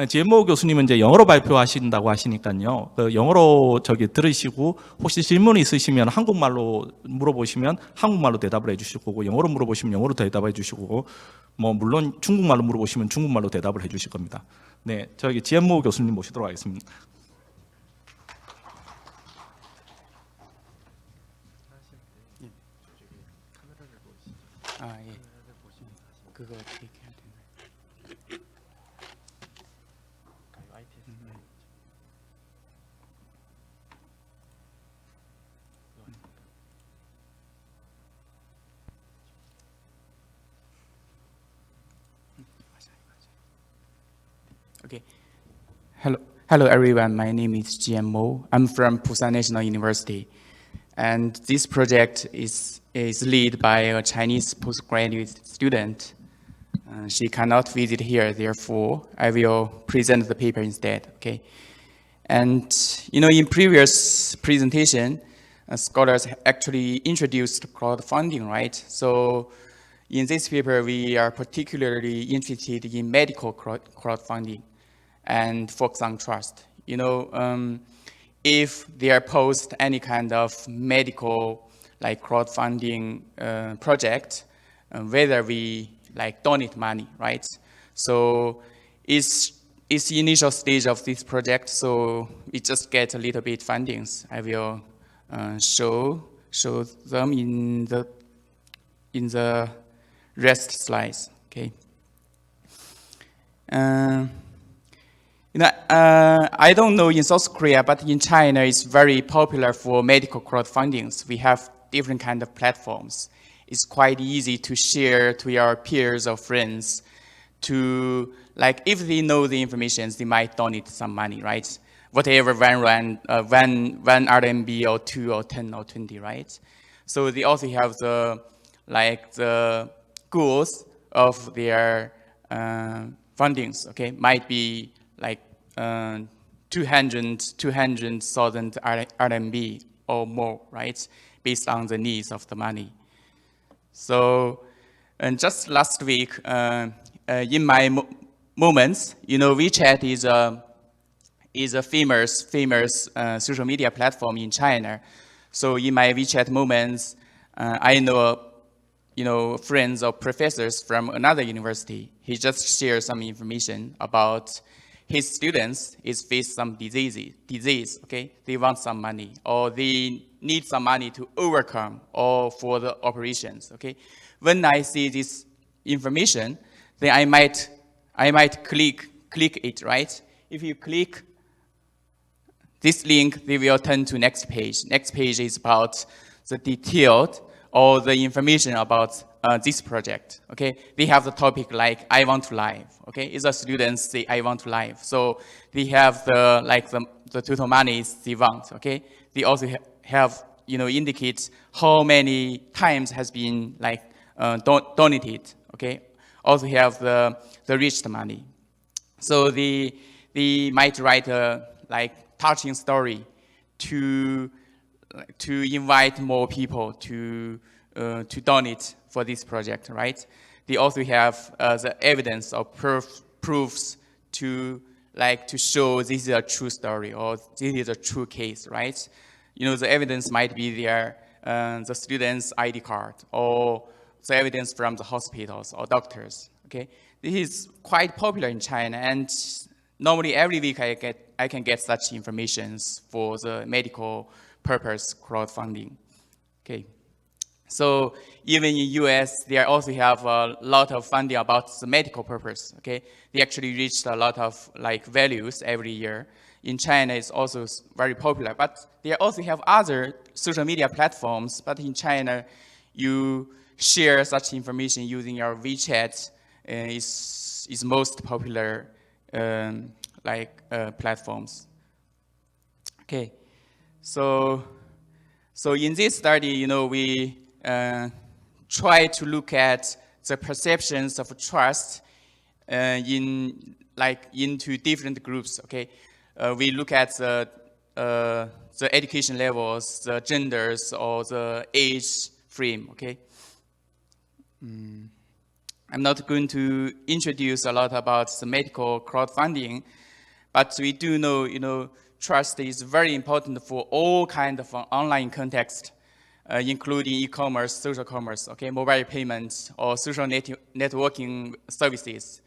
GMO 교수님은 이제 영어로 발표하신다고 하시니까요. 그 영어로 들으시고 혹시 질문이 있으시면 한국말로 물어보시면 한국말로 대답을 해주실 거고, 영어로 물어보시면 영어로 대답해 주실 거고, 뭐 물론 중국말로 물어보시면 중국말로 대답을 해주실 겁니다. 네, 저기 GMO 교수님 모시도록 하겠습니다. 아, 예. 그거 어떻게 해야 되나요? Okay. Hello everyone. My name is GMO. I'm from Busan National University, and this project is led by a Chinese postgraduate student. She cannot visit here, therefore I will present the paper instead. Okay. And in previous presentation, scholars actually introduced crowdfunding, right? So in this paper, we are particularly interested in medical crowdfunding and focus on trust. If they are post any kind of medical like crowdfunding project, whether we like donate money, right? So it's the initial stage of this project, so we just get a little bit fundings. I will show them in the rest slides. Okay. I don't know in South Korea, but in China, it's very popular for medical crowdfundings. We have different kind of platforms. It's quite easy to share to your peers or friends to, like, if they know the information, they might donate some money, right? Whatever, one RMB or 2 or 10 or 20, right? So they also have the goals of their fundings, okay? Might be like 200,000 RMB or more, right? Based on the needs of the money. So, and just last week, in my moments, WeChat is a famous social media platform in China. So in my WeChat moments, I know friends or professors from another university. He just shares some information about his students is face some disease, okay? They want some money, or they need some money to overcome or for the operations, okay? When I see this information, then I might click it, right? If you click this link, they will turn to next page. Next page is about the detailed or the information about this project, okay? They have the topic like, I want to live, okay? It's a student say, I want to live. So they have the total money they want, okay? They also have, indicate how many times has been donated, okay? Also have the reached money. So they might write a touching story to invite more people to donate for this project, right? They also have the evidence or proofs to show this is a true story or this is a true case, right? The evidence might be there, the student's ID card or the evidence from the hospitals or doctors, okay? This is quite popular in China, and normally every week I can get such information for the medical purpose crowdfunding, okay? So even in US, they also have a lot of funding about the medical purpose, okay? They actually reached a lot of values every year. In China, it's also very popular, but they also have other social media platforms, but in China, you share such information using your WeChat is most popular platforms. Okay, so in this study, we try to look at the perceptions of trust into different groups. Okay, we look at the education levels, the genders, or the age frame. Okay, I'm not going to introduce a lot about the medical crowdfunding, but we do know, trust is very important for all kind of online context, including e-commerce, social commerce, okay, mobile payments, or social networking services,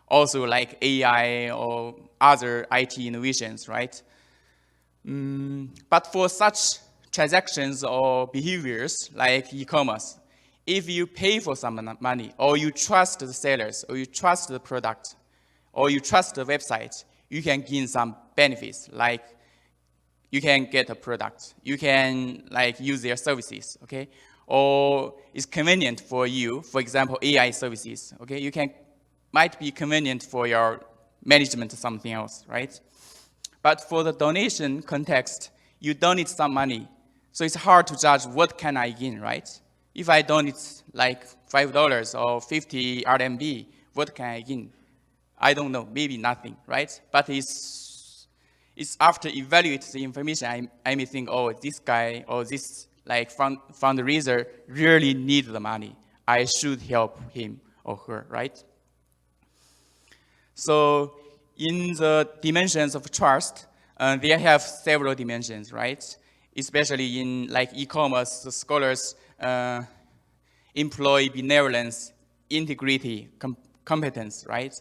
also like AI or other IT innovations, right? But for such transactions or behaviors like e-commerce, if you pay for some money, or you trust the sellers, or you trust the product, or you trust the website, you can gain some benefits, like you can get a product, you can like use their services, okay? Or it's convenient for you, for example, AI services, okay? Might be convenient for your management or something else, right? But for the donation context, you donate some money. So it's hard to judge what can I gain, right? If I donate like $5 or 50 RMB, what can I gain? I don't know, maybe nothing, right? But it's after evaluate the information, I may think, oh, this guy or this like fundraiser really needs the money. I should help him or her, right? So in the dimensions of trust, they have several dimensions, right? Especially in like e-commerce, the scholars employ benevolence, integrity, competence, right?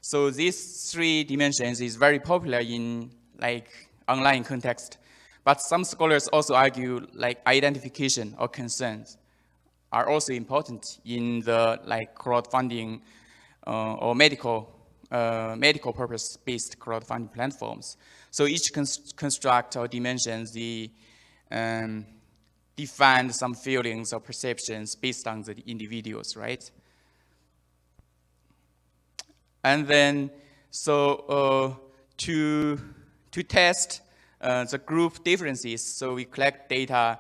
So these three dimensions is very popular in like online context. But some scholars also argue like identification or concerns are also important in the like crowdfunding or medical purpose-based crowdfunding platforms. So each construct or dimensions, define some feelings or perceptions based on the individuals, right? And then, so to test the group differences, so we collect data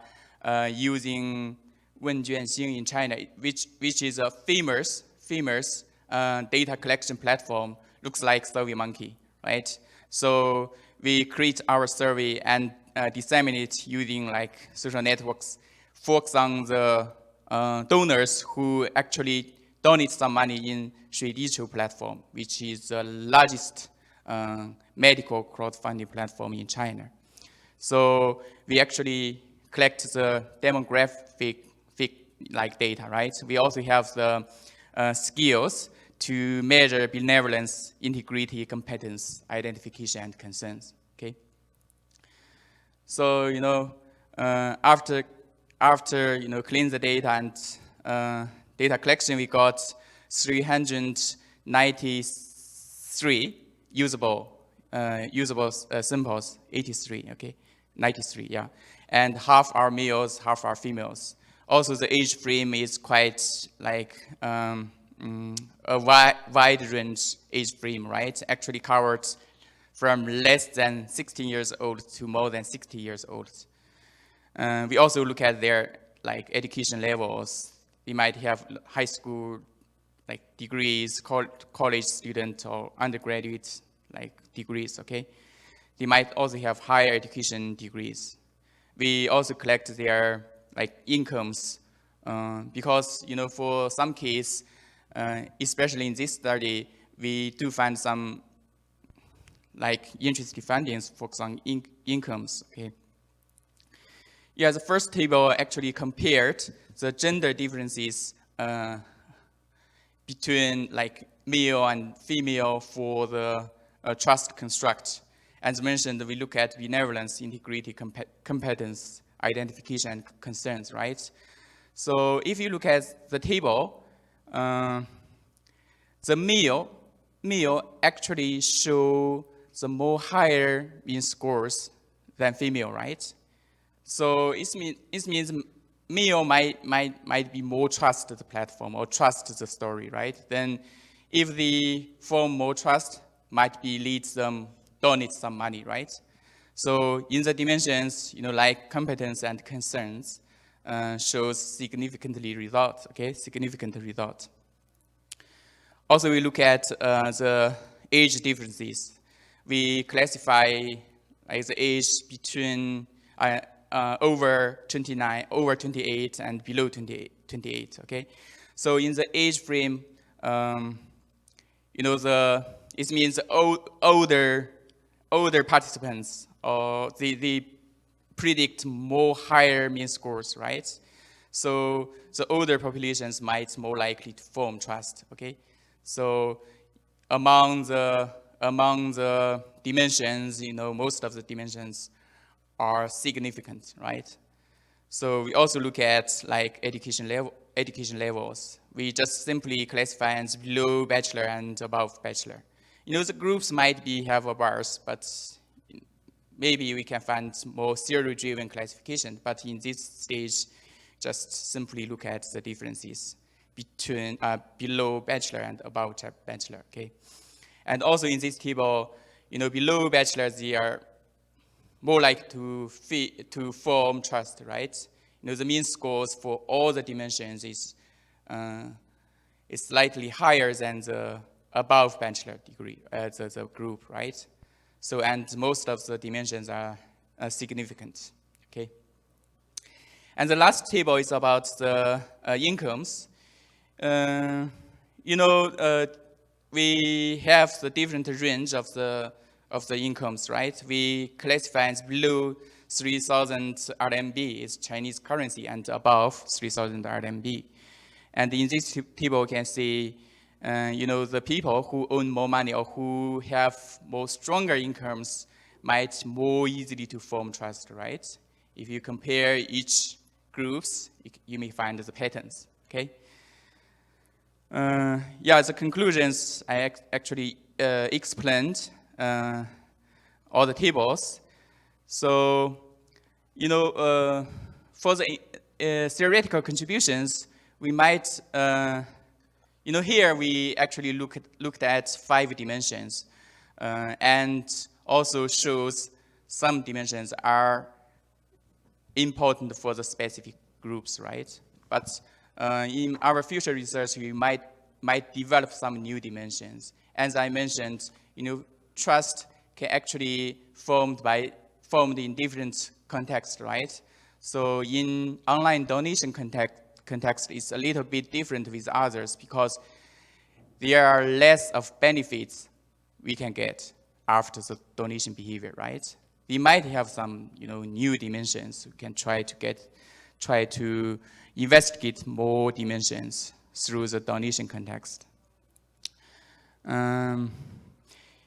using Wenjuanxing in China, which is a famous data collection platform, looks like SurveyMonkey, right? So we create our survey and disseminate using like social networks, focus on the donors who actually donate some money in Shuidiqiu platform, which is the largest medical crowdfunding platform in China. So we actually collect the demographic like data, right? We also have the skills to measure benevolence, integrity, competence, identification, and concerns, okay? So, after clean the data and data collection, we got 393 usable samples, 83, okay? 93, yeah. And half are males, half are females. Also, the age frame is quite like a wide range age frame, right? Actually covered from less than 16 years old to more than 60 years old. We also look at their like education levels. We might have high school like degrees, college student or undergraduate like degrees, okay? They might also have higher education degrees. We also collect their like incomes because for some case, especially in this study, we do find some like interesting findings focus on incomes. Okay. Yeah, the first table actually compared the gender differences between like male and female for the trust construct. As mentioned, we look at benevolence, integrity, competence, identification, and concerns, right? So if you look at the table, the male actually show the more higher in scores than female, right? So it means male might be more trust the platform or trust the story, right? Then if they form more trust, might be leads them donate some money, right? So in the dimensions, like competence and concerns, shows significant result. Also, we look at the age differences. We classify like the age between over 29, over 28, and below 28. Okay, so in the age frame, it means older participants, or they predict more higher mean scores, right? So the older populations might more likely to form trust. Okay, so among the dimensions, most of the dimensions are significant, right? So we also look at like education levels. We just simply classify as below bachelor and above bachelor. The groups might have a bars, but maybe we can find more theory-driven classification. But in this stage, just simply look at the differences between below bachelor and above bachelor. Okay, and also in this table, below bachelor they are more likely to form trust, right? The mean scores for all the dimensions is slightly higher than the above bachelor degree, the group, right? So, and most of the dimensions are significant, okay? And the last table is about the incomes. We have the different range of the incomes, right? We classify as below 3,000 RMB is Chinese currency and above 3,000 RMB. And in this table, you can see, the people who own more money or who have more stronger incomes might more easily to form trust, right? If you compare each groups, you may find the patterns, okay? The conclusions, I actually explained all the tables. So, for the theoretical contributions, we might, here we actually looked at 5 dimensions, and also shows some dimensions are important for the specific groups, right? But in our future research, we might develop some new dimensions. As I mentioned, trust can actually formed in different contexts, right? So in online donation context, it's a little bit different with others because there are less of benefits we can get after the donation behavior, right? We might have some, new dimensions. We can try to investigate more dimensions through the donation context.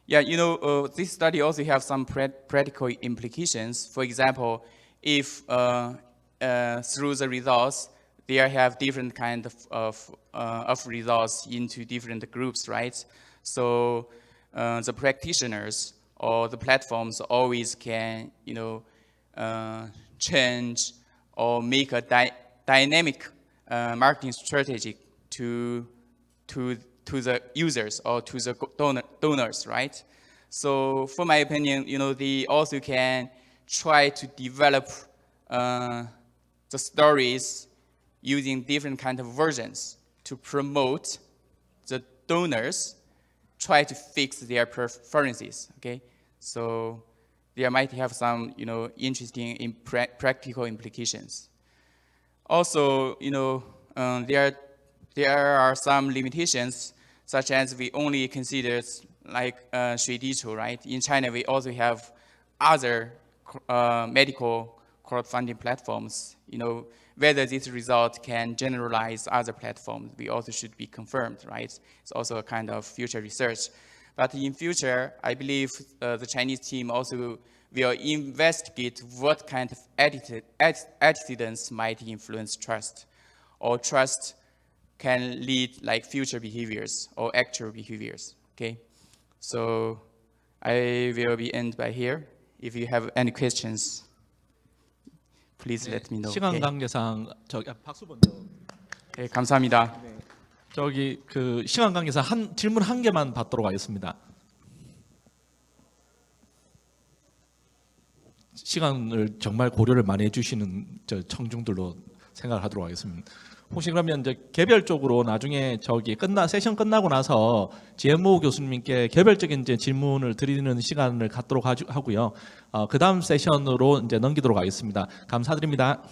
This study also have some practical implications. For example, if through the results, there have different kind of results into different groups, right? So the practitioners or the platforms always can, change or make a dynamic marketing strategy to the users or to the donors, right? So for my opinion, they also can try to develop the stories using different kind of versions to promote the donors, try to fix their preferences, okay? So there might have some, interesting practical implications. Also, there are some limitations, such as we only consider like Shuidichu, right? In China, we also have other medical crowdfunding platforms. Whether this result can generalize other platforms, we also should be confirmed, right? It's also a kind of future research. But in future, I believe the Chinese team also will investigate what kind of antecedents might influence trust, or trust can lead like future behaviors or actual behaviors, okay? So I will be end by here. If you have any questions, please let me know. 시간 okay? 관계상 박수 먼저. 네, 감사합니다. 그 시간 관계상 질문 한 개만 받도록 하겠습니다. 시간을 정말 고려를 많이 해주시는 청중들로 생각하도록 하겠습니다. 혹시 그러면 이제 개별적으로 나중에 세션 끝나고 나서 GMO 교수님께 개별적인 이제 질문을 드리는 시간을 갖도록 하고요. 그 다음 세션으로 이제 넘기도록 하겠습니다. 감사드립니다.